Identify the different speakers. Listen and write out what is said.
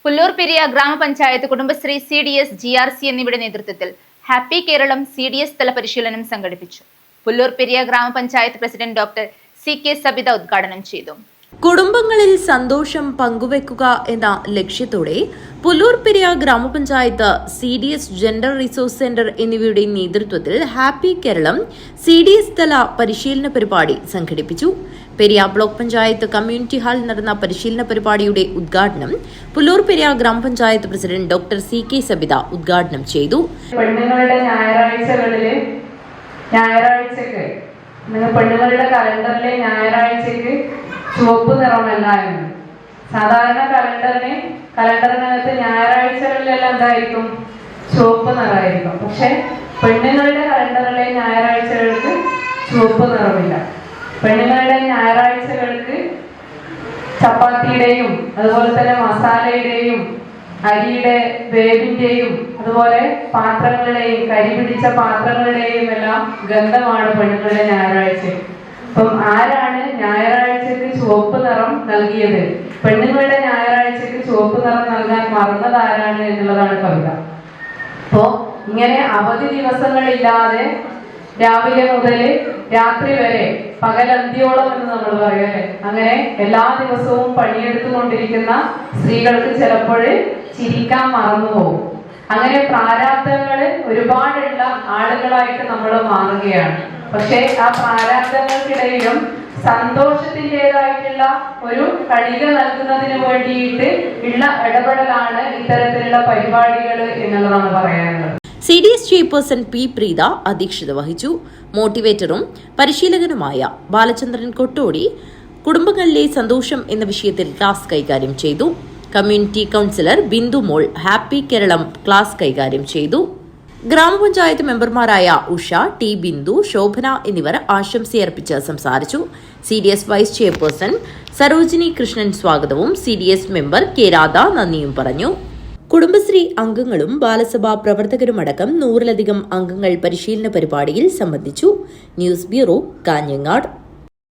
Speaker 1: പുല്ലൂർ പെരിയ ഗ്രാമപഞ്ചായത്ത് Kudumbashree CDS GRC എന്നിവയുടെ നേതൃത്വത്തിൽ ഹാപ്പി കേരളം CDS തല പരിശീലനം സംഘടിപ്പിച്ചു. പുല്ലൂർ പെരിയ ഗ്രാമപഞ്ചായത്ത് പ്രസിഡന്റ് ഡോക്ടർ CK സബിത ഉദ്ഘാടനം ചെയ്തു.
Speaker 2: കുടുംബങ്ങളിൽ സന്തോഷം പങ്കുവെക്കുക എന്ന ലക്ഷ്യത്തോടെ പുല്ലൂർ പെരിയ ഗ്രാമപഞ്ചായത്ത് CDS ജെൻഡർ റിസോഴ്സ് സെന്റർ എന്നിവയുടെ നേതൃത്വത്തിൽ ഹാപ്പി കേരളം CDS തല പരിശീലന പരിപാടി സംഘടിപ്പിച്ചു. പെരിയ ബ്ലോക്ക് പഞ്ചായത്ത് കമ്മ്യൂണിറ്റി ഹാളിൽ നടന്ന പരിശീലന പരിപാടിയുടെ ഉദ്ഘാടനം പുല്ലൂർ പെരിയ ഗ്രാമപഞ്ചായത്ത് പ്രസിഡന്റ് ഡോക്ടർ CK സബിത ഉദ്ഘാടനം ചെയ്തു.
Speaker 3: പെണ്ണുങ്ങളുടെ പെണ്ണുങ്ങളുടെ കലണ്ടറിലെ ഞായറാഴ്ചക്ക് ചുവപ്പ് നിറമല്ലായിരുന്നു. സാധാരണ കലണ്ടറിനകത്ത് ഞായറാഴ്ചകളിലെല്ലാം എന്തായിരിക്കും? ചുവപ്പ് നിറമായിരിക്കും. പക്ഷെ പെണ്ണുങ്ങളുടെ കലണ്ടറിലെ ഞായറാഴ്ചകൾക്ക് ചുവപ്പ് നിറമില്ല. പെണ്ണുങ്ങളുടെ ഞായറാഴ്ചകൾക്ക് ചപ്പാത്തിയുടെയും അതുപോലെ തന്നെ മസാലയുടെയും അരിയുടെ വേവിന്റെയും അതുപോലെ പാത്രങ്ങളുടെയും കരി പിടിച്ച പാത്രങ്ങളുടെയും എല്ലാം ഗന്ധമാണ് പെണ്ണുങ്ങളുടെ ഞായറാഴ്ച. അപ്പം ആരാണ് ഞായറാഴ്ചക്ക് ചുവപ്പ് നിറം നൽകിയത്? പെണ്ണുങ്ങളുടെ ഞായറാഴ്ചക്ക് ചുവപ്പ് നിറം നൽകാൻ മറന്നത് ആരാണ് എന്നുള്ളതാണ് കവിത. അപ്പോ ഇങ്ങനെ അവധി ദിവസങ്ങളില്ലാതെ രാവിലെ മുതൽ രാത്രി വരെ പകലന്തിയോളം എന്ന് നമ്മൾ പറയല്ലേ, അങ്ങനെ എല്ലാ ദിവസവും പണിയെടുത്തുകൊണ്ടിരിക്കുന്ന സ്ത്രീകൾക്ക് ചിലപ്പോൾ ചിരിക്കാൻ മറന്നുപോകും. അങ്ങനെ പ്രാരാബ്ദങ്ങള് ഒരുപാടുള്ള ആളുകളായിട്ട് നമ്മൾ മാറുകയാണ്. പക്ഷെ ആ പ്രാരാബ്ദങ്ങൾക്കിടയിലും സന്തോഷത്തിൻ്റെതായിട്ടുള്ള ഒരു കണിക നൽകുന്നതിന് വേണ്ടിയിട്ട് ഉള്ള ഇടപെടലാണ് ഇത്തരത്തിലുള്ള പരിപാടികൾ എന്നുള്ളതാണ് പറയാനുള്ളത്.
Speaker 2: CDS chairperson P. പ്രീത അധ്യക്ഷത വഹിച്ചു. മോട്ടിവേറ്ററും പരിശീലകനുമായ ബാലചന്ദ്രൻ കൊട്ടോടി കുടുംബങ്ങളിലെ സന്തോഷം എന്ന വിഷയത്തിൽ ക്ലാസ് കൈകാര്യം ചെയ്തു. കമ്മ്യൂണിറ്റി കൗൺസിലർ ബിന്ദു മോൾ ഹാപ്പി കേരളം ക്ലാസ് കൈകാര്യം ചെയ്തു. ഗ്രാമപഞ്ചായത്ത് മെമ്പർമാരായ ഉഷ, T. ബിന്ദു, ശോഭന എന്നിവർ ആശംസയർപ്പിച്ച് സംസാരിച്ചു. CDS vice chairperson Sarojini Krishnan സ്വാഗതവും CDS മെമ്പർ K. രാധ നന്ദിയും പറഞ്ഞു. കുടുംബശ്രീ അംഗങ്ങളും ബാലസഭാ പ്രവർത്തകരുമടക്കം 100-ലധികം അംഗങ്ങൾ പരിശീലന പരിപാടിയിൽ സംബന്ധിച്ചു. News bureau, Kanhangad.